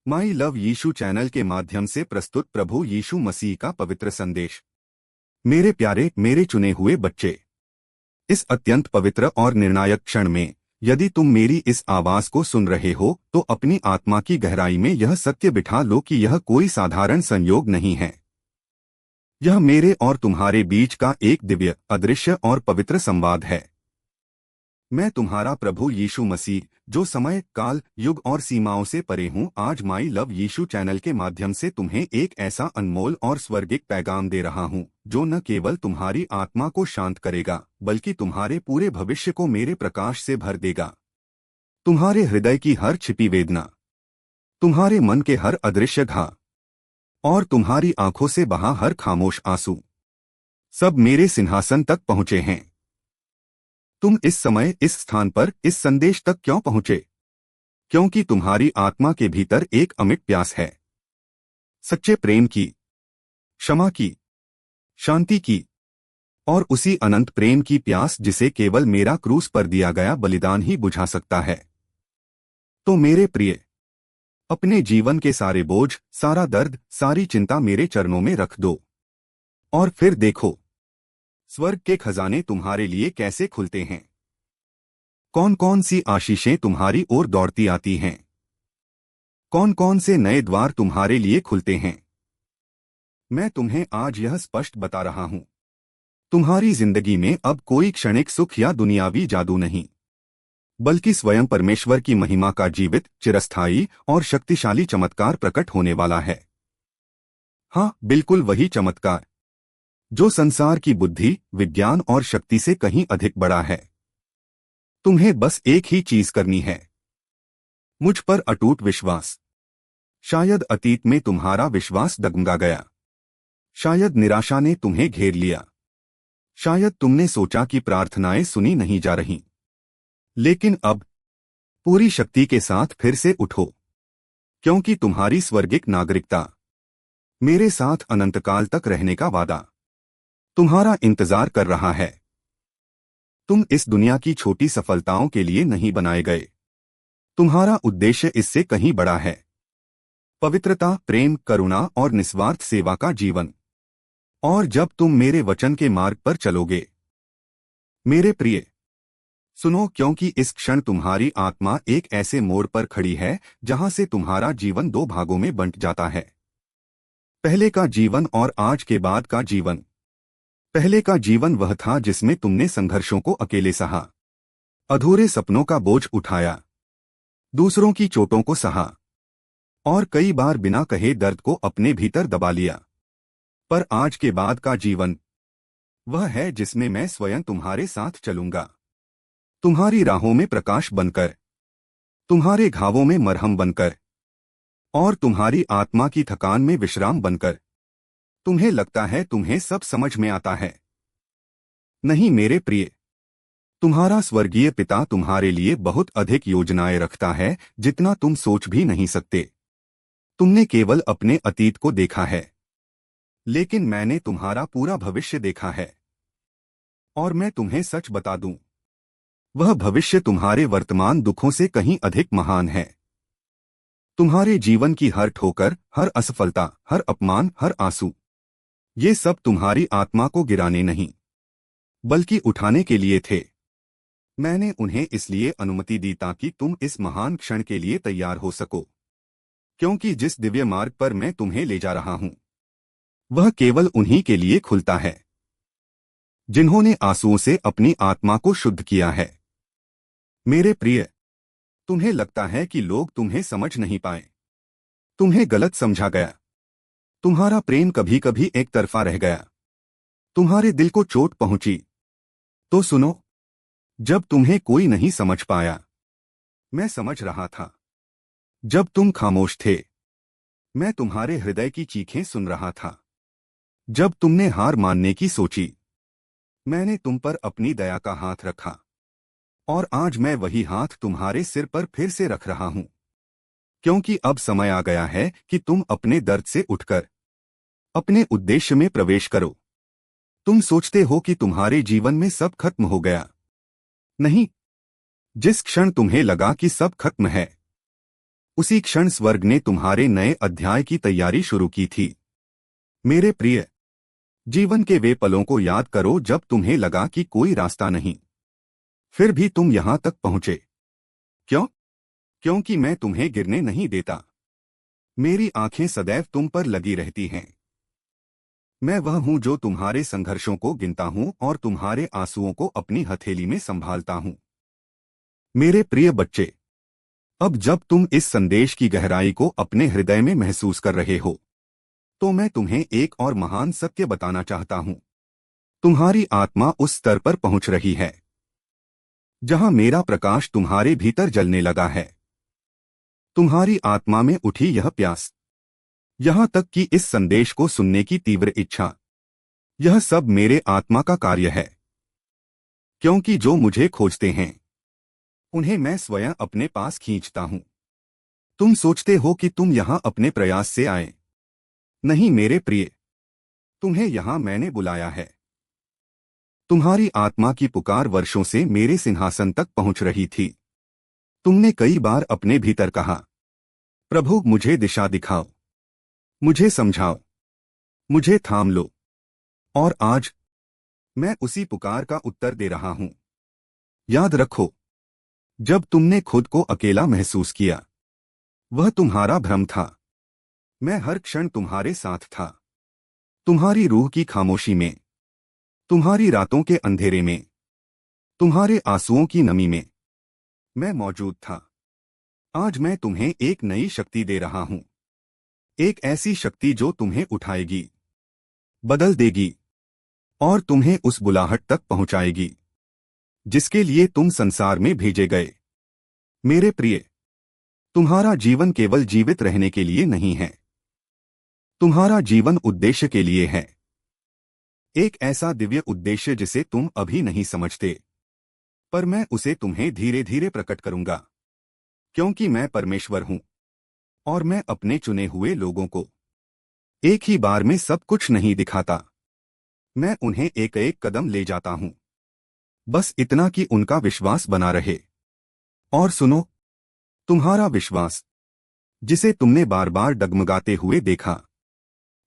My love Yeshu channel के माध्यम से प्रस्तुत प्रभु यीशु मसीह का पवित्र संदेश। मेरे प्यारे, मेरे चुने हुए बच्चे, इस अत्यंत पवित्र और निर्णायक क्षण में यदि तुम मेरी इस आवाज को सुन रहे हो तो अपनी आत्मा की गहराई में यह सत्य बिठा लो कि यह कोई साधारण संयोग नहीं है। यह मेरे और तुम्हारे बीच का एक दिव्य, अदृश्य और पवित्र संवाद है। मैं तुम्हारा प्रभु यीशु मसीह, जो समय, काल, युग और सीमाओं से परे हूँ, आज माई लव यीशु चैनल के माध्यम से तुम्हें एक ऐसा अनमोल और स्वर्गिक पैगाम दे रहा हूँ जो न केवल तुम्हारी आत्मा को शांत करेगा बल्कि तुम्हारे पूरे भविष्य को मेरे प्रकाश से भर देगा। तुम्हारे हृदय की हर छिपी वेदना, तुम्हारे मन के हर अदृश्य घा और तुम्हारी आंखों से बहा हर खामोश आंसू, सब मेरे सिंहासन तक पहुँचे हैं। तुम इस समय इस स्थान पर इस संदेश तक क्यों पहुंचे? क्योंकि तुम्हारी आत्मा के भीतर एक अमिट प्यास है, सच्चे प्रेम की, क्षमा की, शांति की और उसी अनंत प्रेम की प्यास जिसे केवल मेरा क्रूस पर दिया गया बलिदान ही बुझा सकता है। तो मेरे प्रिय, अपने जीवन के सारे बोझ, सारा दर्द, सारी चिंता मेरे चरणों में रख दो और फिर देखो स्वर्ग के खजाने तुम्हारे लिए कैसे खुलते हैं। कौन कौन सी आशीषें तुम्हारी ओर दौड़ती आती हैं, कौन कौन से नए द्वार तुम्हारे लिए खुलते हैं। मैं तुम्हें आज यह स्पष्ट बता रहा हूं, तुम्हारी जिंदगी में अब कोई क्षणिक सुख या दुनियावी जादू नहीं, बल्कि स्वयं परमेश्वर की महिमा का जीवित, चिरस्थायी और शक्तिशाली चमत्कार प्रकट होने वाला है। हाँ, बिल्कुल वही चमत्कार जो संसार की बुद्धि, विज्ञान और शक्ति से कहीं अधिक बड़ा है। तुम्हें बस एक ही चीज करनी है, मुझ पर अटूट विश्वास। शायद अतीत में तुम्हारा विश्वास डगमगा गया, शायद निराशा ने तुम्हें घेर लिया, शायद तुमने सोचा कि प्रार्थनाएं सुनी नहीं जा रहीं। लेकिन अब पूरी शक्ति के साथ फिर से उठो, क्योंकि तुम्हारी स्वर्गिक नागरिकता, मेरे साथ अनंतकाल तक रहने का वादा तुम्हारा इंतजार कर रहा है। तुम इस दुनिया की छोटी सफलताओं के लिए नहीं बनाए गए, तुम्हारा उद्देश्य इससे कहीं बड़ा है। पवित्रता, प्रेम, करुणा और निस्वार्थ सेवा का जीवन। और जब तुम मेरे वचन के मार्ग पर चलोगे, मेरे प्रिय, सुनो, क्योंकि इस क्षण तुम्हारी आत्मा एक ऐसे मोड़ पर खड़ी है जहां से तुम्हारा जीवन दो भागों में बंट जाता है। पहले का जीवन और आज के बाद का जीवन। पहले का जीवन वह था जिसमें तुमने संघर्षों को अकेले सहा, अधूरे सपनों का बोझ उठाया, दूसरों की चोटों को सहा और कई बार बिना कहे दर्द को अपने भीतर दबा लिया। पर आज के बाद का जीवन वह है जिसमें मैं स्वयं तुम्हारे साथ चलूंगा, तुम्हारी राहों में प्रकाश बनकर, तुम्हारे घावों में मरहम बनकर और तुम्हारी आत्मा की थकान में विश्राम बनकर। तुम्हें लगता है तुम्हें सब समझ में आता है? नहीं मेरे प्रिय, तुम्हारा स्वर्गीय पिता तुम्हारे लिए बहुत अधिक योजनाएं रखता है जितना तुम सोच भी नहीं सकते। तुमने केवल अपने अतीत को देखा है, लेकिन मैंने तुम्हारा पूरा भविष्य देखा है। और मैं तुम्हें सच बता दूं, वह भविष्य तुम्हारे वर्तमान दुखों से कहीं अधिक महान है। तुम्हारे जीवन की हर ठोकर, हर असफलता, हर अपमान, हर आंसू, ये सब तुम्हारी आत्मा को गिराने नहीं बल्कि उठाने के लिए थे। मैंने उन्हें इसलिए अनुमति दी ताकि तुम इस महान क्षण के लिए तैयार हो सको, क्योंकि जिस दिव्य मार्ग पर मैं तुम्हें ले जा रहा हूं वह केवल उन्हीं के लिए खुलता है जिन्होंने आंसुओं से अपनी आत्मा को शुद्ध किया है। मेरे प्रिय, तुम्हें लगता है कि लोग तुम्हें समझ नहीं पाए, तुम्हें गलत समझा गया, तुम्हारा प्रेम कभी कभी एक तरफा रह गया, तुम्हारे दिल को चोट पहुंची। तो सुनो, जब तुम्हें कोई नहीं समझ पाया, मैं समझ रहा था। जब तुम खामोश थे, मैं तुम्हारे हृदय की चीखें सुन रहा था। जब तुमने हार मानने की सोची, मैंने तुम पर अपनी दया का हाथ रखा और आज मैं वही हाथ तुम्हारे सिर पर फिर से रख रहा हूं, क्योंकि अब समय आ गया है कि तुम अपने दर्द से उठकर अपने उद्देश्य में प्रवेश करो। तुम सोचते हो कि तुम्हारे जीवन में सब खत्म हो गया। नहीं, जिस क्षण तुम्हें लगा कि सब खत्म है, उसी क्षण स्वर्ग ने तुम्हारे नए अध्याय की तैयारी शुरू की थी। मेरे प्रिय, जीवन के वे पलों को याद करो जब तुम्हें लगा कि कोई रास्ता नहीं, फिर भी तुम यहां तक पहुंचे। क्यों? क्योंकि मैं तुम्हें गिरने नहीं देता। मेरी आंखें सदैव तुम पर लगी रहती हैं। मैं वह हूं जो तुम्हारे संघर्षों को गिनता हूं और तुम्हारे आंसुओं को अपनी हथेली में संभालता हूं। मेरे प्रिय बच्चे, अब जब तुम इस संदेश की गहराई को अपने हृदय में महसूस कर रहे हो, तो मैं तुम्हें एक और महान सत्य बताना चाहता हूं। तुम्हारी आत्मा उस स्तर पर पहुंच रही है जहां मेरा प्रकाश तुम्हारे भीतर जलने लगा है। तुम्हारी आत्मा में उठी यह प्यास, यहां तक कि इस संदेश को सुनने की तीव्र इच्छा, यह सब मेरे आत्मा का कार्य है। क्योंकि जो मुझे खोजते हैं उन्हें मैं स्वयं अपने पास खींचता हूं। तुम सोचते हो कि तुम यहां अपने प्रयास से आए। नहीं मेरे प्रिय, तुम्हें यहां मैंने बुलाया है। तुम्हारी आत्मा की पुकार वर्षों से मेरे सिंहासन तक पहुंच रही थी। तुमने कई बार अपने भीतर कहा, प्रभु मुझे दिशा दिखाओ, मुझे समझाओ, मुझे थाम लो। और आज मैं उसी पुकार का उत्तर दे रहा हूं। याद रखो, जब तुमने खुद को अकेला महसूस किया, वह तुम्हारा भ्रम था। मैं हर क्षण तुम्हारे साथ था। तुम्हारी रूह की खामोशी में, तुम्हारी रातों के अंधेरे में, तुम्हारे आंसुओं की नमी में मैं मौजूद था। आज मैं तुम्हें एक नई शक्ति दे रहा हूं। एक ऐसी शक्ति जो तुम्हें उठाएगी, बदल देगी और तुम्हें उस बुलाहट तक पहुंचाएगी जिसके लिए तुम संसार में भेजे गए। मेरे प्रिय, तुम्हारा जीवन केवल जीवित रहने के लिए नहीं है। तुम्हारा जीवन उद्देश्य के लिए है। एक ऐसा दिव्य उद्देश्य जिसे तुम अभी नहीं समझते, पर मैं उसे तुम्हें धीरे धीरे प्रकट करूंगा। क्योंकि मैं परमेश्वर हूं और मैं अपने चुने हुए लोगों को एक ही बार में सब कुछ नहीं दिखाता। मैं उन्हें एक एक कदम ले जाता हूं, बस इतना कि उनका विश्वास बना रहे। और सुनो, तुम्हारा विश्वास, जिसे तुमने बार बार डगमगाते हुए देखा,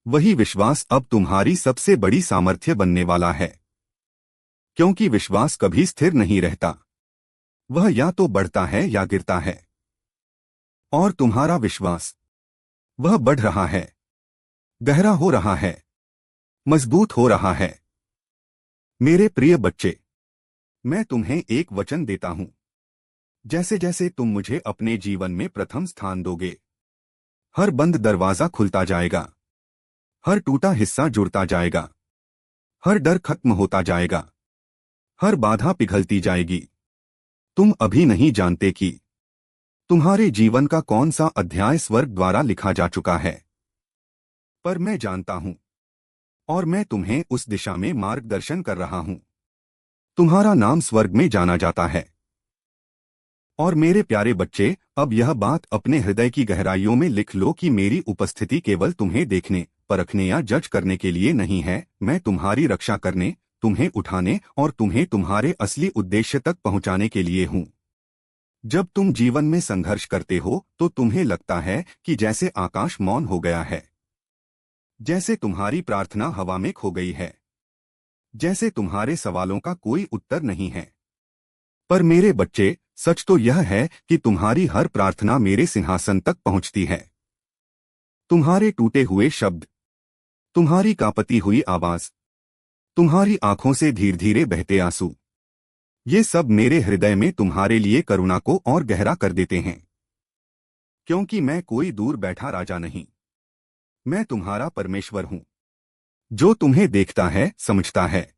वही विश्वास अब तुम्हारी सबसे बड़ी सामर्थ्य बनने वाला है। क्योंकि विश्वास कभी स्थिर नहीं रहता, वह या तो बढ़ता है या गिरता है। और तुम्हारा विश्वास, वह बढ़ रहा है, गहरा हो रहा है, मजबूत हो रहा है। मेरे प्रिय बच्चे, मैं तुम्हें एक वचन देता हूं। जैसे जैसे तुम मुझे अपने जीवन में प्रथम स्थान दोगे, हर बंद दरवाजा खुलता जाएगा, हर टूटा हिस्सा जुड़ता जाएगा, हर डर खत्म होता जाएगा, हर बाधा पिघलती जाएगी। तुम अभी नहीं जानते कि तुम्हारे जीवन का कौन सा अध्याय स्वर्ग द्वारा लिखा जा चुका है, पर मैं जानता हूं और मैं तुम्हें उस दिशा में मार्गदर्शन कर रहा हूं। तुम्हारा नाम स्वर्ग में जाना जाता है। और मेरे प्यारे बच्चे, अब यह बात अपने हृदय की गहराइयों में लिख लो कि मेरी उपस्थिति केवल तुम्हें देखने, परखने या जज करने के लिए नहीं है। मैं तुम्हारी रक्षा करने, तुम्हें उठाने और तुम्हें तुम्हारे असली उद्देश्य तक पहुंचाने के लिए हूं। जब तुम जीवन में संघर्ष करते हो तो तुम्हें लगता है कि जैसे आकाश मौन हो गया है, जैसे तुम्हारी प्रार्थना हवा में खो गई है, जैसे तुम्हारे सवालों का कोई उत्तर नहीं है। पर मेरे बच्चे, सच तो यह है कि तुम्हारी हर प्रार्थना मेरे सिंहासन तक पहुंचती है। तुम्हारे टूटे हुए शब्द, तुम्हारी कांपती हुई आवाज, तुम्हारी आंखों से धीरे धीरे बहते आंसू, ये सब मेरे हृदय में तुम्हारे लिए करुणा को और गहरा कर देते हैं। क्योंकि मैं कोई दूर बैठा राजा नहीं, मैं तुम्हारा परमेश्वर हूं, जो तुम्हें देखता है, समझता है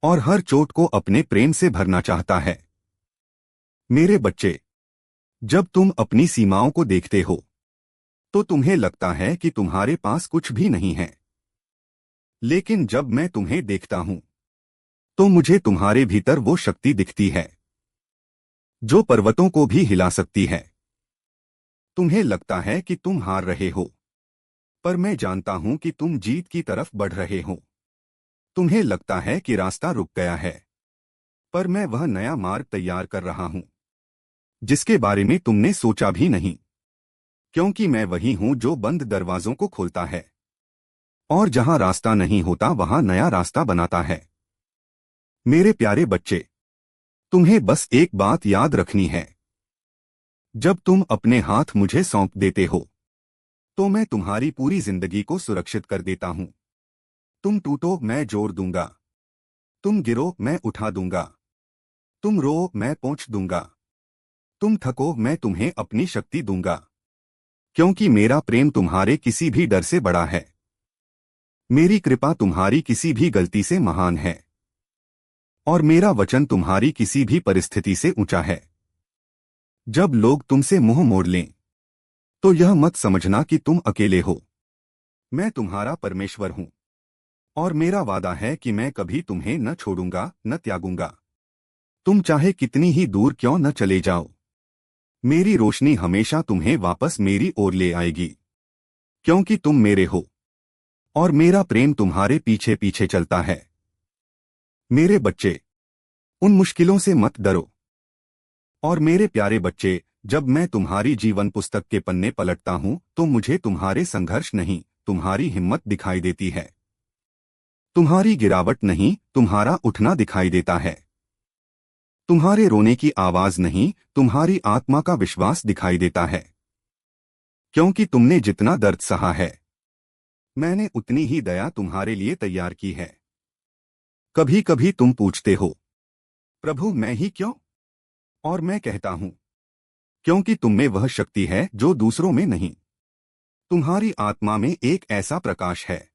और हर चोट को अपने प्रेम से भरना चाहता है। मेरे बच्चे, जब तुम अपनी सीमाओं को देखते हो तो तुम्हें लगता है कि तुम्हारे पास कुछ भी नहीं है। लेकिन जब मैं तुम्हें देखता हूं तो मुझे तुम्हारे भीतर वो शक्ति दिखती है जो पर्वतों को भी हिला सकती है। तुम्हें लगता है कि तुम हार रहे हो, पर मैं जानता हूं कि तुम जीत की तरफ बढ़ रहे हो। तुम्हें लगता है कि रास्ता रुक गया है, पर मैं वह नया मार्ग तैयार कर रहा हूं जिसके बारे में तुमने सोचा भी नहीं। क्योंकि मैं वही हूं जो बंद दरवाजों को खोलता है और जहां रास्ता नहीं होता वहां नया रास्ता बनाता है। मेरे प्यारे बच्चे, तुम्हें बस एक बात याद रखनी है। जब तुम अपने हाथ मुझे सौंप देते हो तो मैं तुम्हारी पूरी जिंदगी को सुरक्षित कर देता हूं। तुम टूटो मैं जोड़ दूंगा, तुम गिरो मैं उठा दूंगा, तुम रो मैं पोंछ दूंगा, तुम थको मैं तुम्हें अपनी शक्ति दूंगा। क्योंकि मेरा प्रेम तुम्हारे किसी भी डर से बड़ा है। मेरी कृपा तुम्हारी किसी भी गलती से महान है और मेरा वचन तुम्हारी किसी भी परिस्थिति से ऊंचा है। जब लोग तुमसे मुंह मोड़ लें तो यह मत समझना कि तुम अकेले हो। मैं तुम्हारा परमेश्वर हूं और मेरा वादा है कि मैं कभी तुम्हें न छोड़ूंगा न त्यागूंगा। तुम चाहे कितनी ही दूर क्यों न चले जाओ, मेरी रोशनी हमेशा तुम्हें वापस मेरी ओर ले आएगी। क्योंकि तुम मेरे हो और मेरा प्रेम तुम्हारे पीछे पीछे चलता है। मेरे बच्चे, उन मुश्किलों से मत डरो। और मेरे प्यारे बच्चे, जब मैं तुम्हारी जीवन पुस्तक के पन्ने पलटता हूं तो मुझे तुम्हारे संघर्ष नहीं, तुम्हारी हिम्मत दिखाई देती है। तुम्हारी गिरावट नहीं, तुम्हारा उठना दिखाई देता है। तुम्हारे रोने की आवाज नहीं, तुम्हारी आत्मा का विश्वास दिखाई देता है। क्योंकि तुमने जितना दर्द सहा है, मैंने उतनी ही दया तुम्हारे लिए तैयार की है। कभी कभी तुम पूछते हो, प्रभु मैं ही क्यों? और मैं कहता हूं, क्योंकि तुम में वह शक्ति है जो दूसरों में नहीं। तुम्हारी आत्मा में एक ऐसा प्रकाश है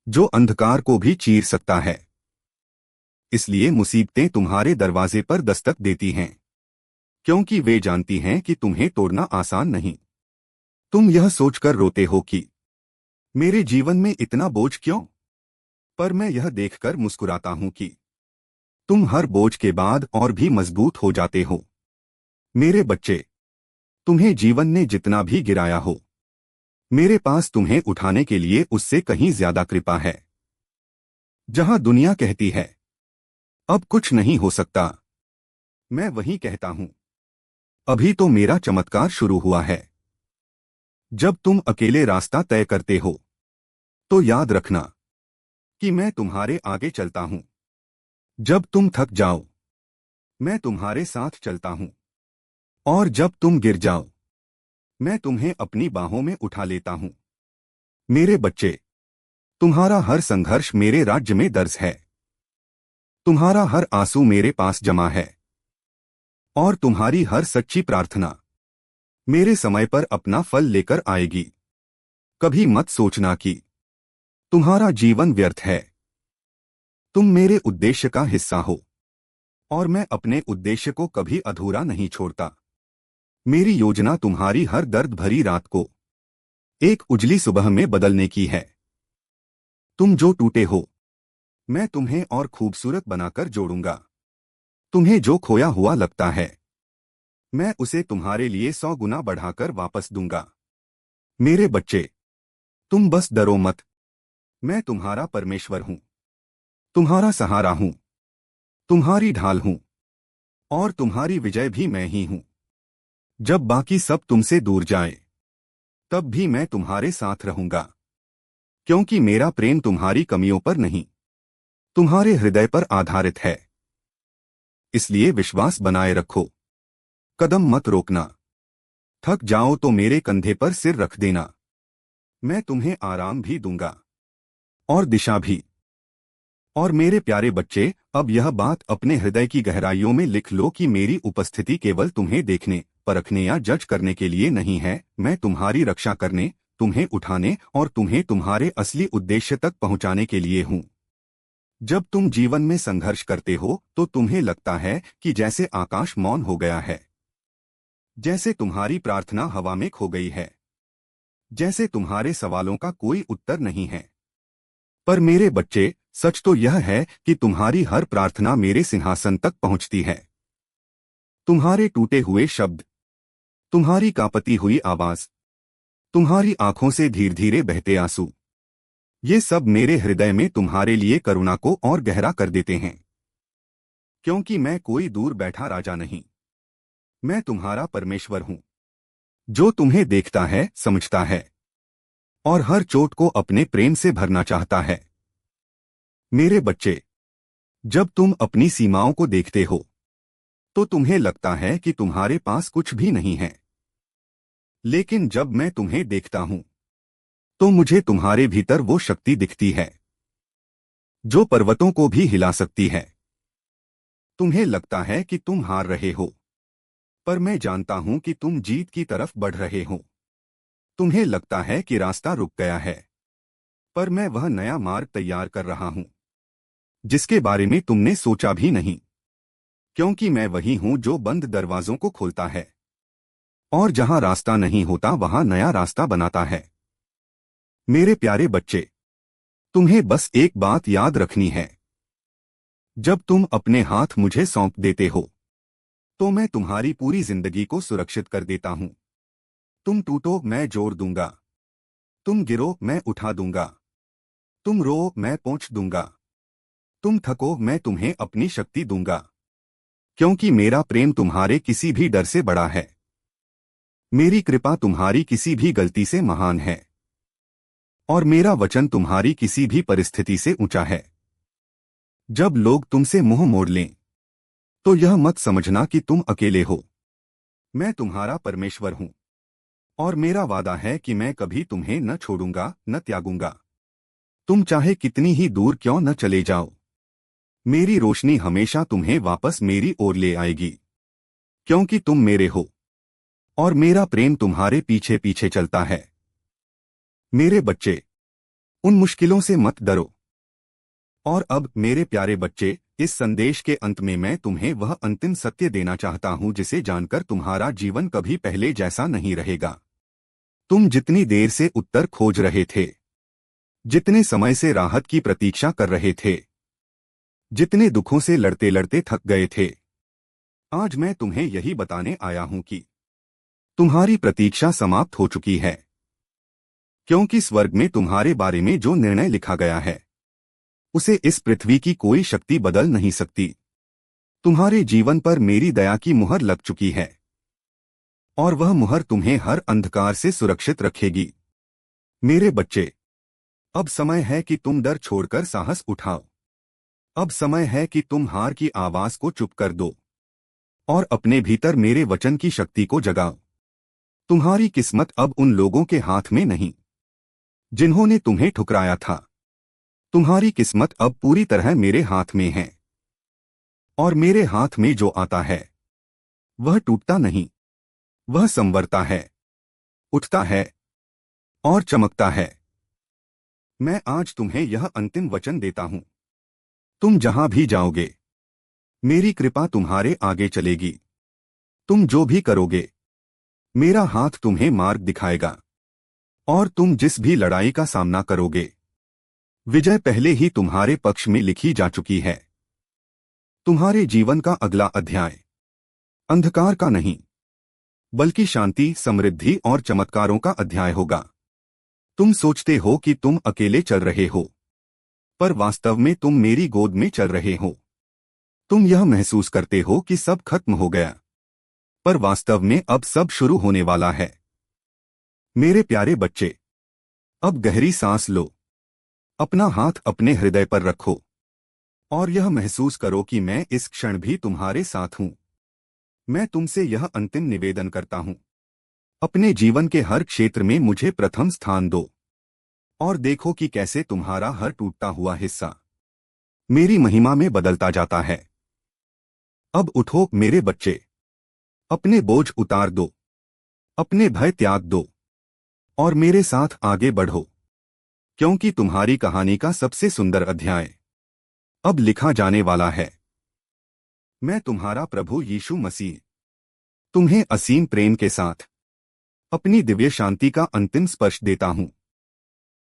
जो अंधकार को भी चीर सकता है। इसलिए मुसीबतें तुम्हारे दरवाजे पर दस्तक देती हैं, क्योंकि वे जानती हैं कि तुम्हें तोड़ना आसान नहीं। तुम यह सोचकर रोते हो कि मेरे जीवन में इतना बोझ क्यों? पर मैं यह देखकर मुस्कुराता हूं कि तुम हर बोझ के बाद और भी मजबूत हो जाते हो। मेरे बच्चे, तुम्हें जीवन ने जितना भी गिराया हो, मेरे पास तुम्हें उठाने के लिए उससे कहीं ज्यादा कृपा है। जहां दुनिया कहती है अब कुछ नहीं हो सकता, मैं वहीं कहता हूं अभी तो मेरा चमत्कार शुरू हुआ है। जब तुम अकेले रास्ता तय करते हो तो याद रखना कि मैं तुम्हारे आगे चलता हूं। जब तुम थक जाओ, मैं तुम्हारे साथ चलता हूं। और जब तुम गिर जाओ, मैं तुम्हें अपनी बाहों में उठा लेता हूं। मेरे बच्चे, तुम्हारा हर संघर्ष मेरे राज्य में दर्ज है। तुम्हारा हर आंसू मेरे पास जमा है और तुम्हारी हर सच्ची प्रार्थना मेरे समय पर अपना फल लेकर आएगी। कभी मत सोचना कि तुम्हारा जीवन व्यर्थ है। तुम मेरे उद्देश्य का हिस्सा हो और मैं अपने उद्देश्य को कभी अधूरा नहीं छोड़ता। मेरी योजना तुम्हारी हर दर्द भरी रात को एक उजली सुबह में बदलने की है। तुम जो टूटे हो, मैं तुम्हें और खूबसूरत बनाकर जोड़ूंगा। तुम्हें जो खोया हुआ लगता है, मैं उसे तुम्हारे लिए 100 गुना बढ़ाकर वापस दूंगा। मेरे बच्चे, तुम बस डरो मत। मैं तुम्हारा परमेश्वर हूं, तुम्हारा सहारा हूं, तुम्हारी ढाल हूं और तुम्हारी विजय भी मैं ही हूं। जब बाकी सब तुमसे दूर जाए, तब भी मैं तुम्हारे साथ रहूंगा। क्योंकि मेरा प्रेम तुम्हारी कमियों पर नहीं, तुम्हारे हृदय पर आधारित है। इसलिए विश्वास बनाए रखो, कदम मत रोकना। थक जाओ तो मेरे कंधे पर सिर रख देना। मैं तुम्हें आराम भी दूंगा और दिशा भी। और मेरे प्यारे बच्चे, अब यह बात अपने हृदय की गहराइयों में लिख लो कि मेरी उपस्थिति केवल तुम्हें देखने, परखने या जज करने के लिए नहीं है। मैं तुम्हारी रक्षा करने, तुम्हें उठाने और तुम्हें तुम्हारे असली उद्देश्य तक पहुंचाने के लिए हूं। जब तुम जीवन में संघर्ष करते हो तो तुम्हें लगता है कि जैसे आकाश मौन हो गया है, जैसे तुम्हारी प्रार्थना हवा में खो गई है, जैसे तुम्हारे सवालों का कोई उत्तर नहीं है। पर मेरे बच्चे, सच तो यह है कि तुम्हारी हर प्रार्थना मेरे सिंहासन तक पहुंचती है। तुम्हारे टूटे हुए शब्द, तुम्हारी कांपती हुई आवाज, तुम्हारी आंखों से धीरे धीरे बहते आंसू, ये सब मेरे हृदय में तुम्हारे लिए करुणा को और गहरा कर देते हैं। क्योंकि मैं कोई दूर बैठा राजा नहीं, मैं तुम्हारा परमेश्वर हूं। जो तुम्हें देखता है, समझता है और हर चोट को अपने प्रेम से भरना चाहता है। मेरे बच्चे, जब तुम अपनी सीमाओं को देखते हो तो तुम्हें लगता है कि तुम्हारे पास कुछ भी नहीं है। लेकिन जब मैं तुम्हें देखता हूं तो मुझे तुम्हारे भीतर वो शक्ति दिखती है जो पर्वतों को भी हिला सकती है। तुम्हें लगता है कि तुम हार रहे हो, पर मैं जानता हूं कि तुम जीत की तरफ बढ़ रहे हो। तुम्हें लगता है कि रास्ता रुक गया है, पर मैं वह नया मार्ग तैयार कर रहा हूं जिसके बारे में तुमने सोचा भी नहीं, क्योंकि मैं वही हूं जो बंद दरवाजों को खोलता है और जहां रास्ता नहीं होता वहां नया रास्ता बनाता है। मेरे प्यारे बच्चे, तुम्हें बस एक बात याद रखनी है। जब तुम अपने हाथ मुझे सौंप देते हो तो मैं तुम्हारी पूरी जिंदगी को सुरक्षित कर देता हूं। तुम टूटो, मैं जोड़ दूंगा। तुम गिरो, मैं उठा दूंगा। तुम रो, मैं पोंछ दूंगा। तुम थको, मैं तुम्हें अपनी शक्ति दूंगा, क्योंकि मेरा प्रेम तुम्हारे किसी भी डर से बड़ा है। मेरी कृपा तुम्हारी किसी भी गलती से महान है और मेरा वचन तुम्हारी किसी भी परिस्थिति से ऊंचा है। जब लोग तुमसे मुंह मोड़ लें तो यह मत समझना कि तुम अकेले हो। मैं तुम्हारा परमेश्वर हूं और मेरा वादा है कि मैं कभी तुम्हें न छोड़ूंगा, न त्यागूंगा। तुम चाहे कितनी ही दूर क्यों न चले जाओ, मेरी रोशनी हमेशा तुम्हें वापस मेरी ओर ले आएगी, क्योंकि तुम मेरे हो और मेरा प्रेम तुम्हारे पीछे पीछे चलता है। मेरे बच्चे, उन मुश्किलों से मत डरो। और अब मेरे प्यारे बच्चे, इस संदेश के अंत में मैं तुम्हें वह अंतिम सत्य देना चाहता हूं जिसे जानकर तुम्हारा जीवन कभी पहले जैसा नहीं रहेगा। तुम जितनी देर से उत्तर खोज रहे थे, जितने समय से राहत की प्रतीक्षा कर रहे थे, जितने दुखों से लड़ते लड़ते थक गए थे, आज मैं तुम्हें यही बताने आया हूं कि तुम्हारी प्रतीक्षा समाप्त हो चुकी है, क्योंकि स्वर्ग में तुम्हारे बारे में जो निर्णय लिखा गया है उसे इस पृथ्वी की कोई शक्ति बदल नहीं सकती। तुम्हारे जीवन पर मेरी दया की मुहर लग चुकी है और वह मुहर तुम्हें हर अंधकार से सुरक्षित रखेगी। मेरे बच्चे, अब समय है कि तुम डर छोड़कर साहस उठाओ। अब समय है कि तुम हार की आवाज को चुप कर दो और अपने भीतर मेरे वचन की शक्ति को जगाओ। तुम्हारी किस्मत अब उन लोगों के हाथ में नहीं जिन्होंने तुम्हें ठुकराया था। तुम्हारी किस्मत अब पूरी तरह मेरे हाथ में है और मेरे हाथ में जो आता है वह टूटता नहीं, वह संवरता है, उठता है और चमकता है। मैं आज तुम्हें यह अंतिम वचन देता हूं, तुम जहां भी जाओगे मेरी कृपा तुम्हारे आगे चलेगी। तुम जो भी करोगे मेरा हाथ तुम्हें मार्ग दिखाएगा और तुम जिस भी लड़ाई का सामना करोगे विजय पहले ही तुम्हारे पक्ष में लिखी जा चुकी है। तुम्हारे जीवन का अगला अध्याय अंधकार का नहीं, बल्कि शांति, समृद्धि और चमत्कारों का अध्याय होगा। तुम सोचते हो कि तुम अकेले चल रहे हो, पर वास्तव में तुम मेरी गोद में चल रहे हो। तुम यह महसूस करते हो कि सब खत्म हो गया, पर वास्तव में अब सब शुरू होने वाला है। मेरे प्यारे बच्चे, अब गहरी सांस लो, अपना हाथ अपने हृदय पर रखो और यह महसूस करो कि मैं इस क्षण भी तुम्हारे साथ हूं। मैं तुमसे यह अंतिम निवेदन करता हूं, अपने जीवन के हर क्षेत्र में मुझे प्रथम स्थान दो और देखो कि कैसे तुम्हारा हर टूटता हुआ हिस्सा मेरी महिमा में बदलता जाता है। अब उठो मेरे बच्चे, अपने बोझ उतार दो, अपने भय त्याग दो और मेरे साथ आगे बढ़ो, क्योंकि तुम्हारी कहानी का सबसे सुंदर अध्याय अब लिखा जाने वाला है। मैं तुम्हारा प्रभु यीशु मसीह तुम्हें असीम प्रेम के साथ अपनी दिव्य शांति का अंतिम स्पर्श देता हूं।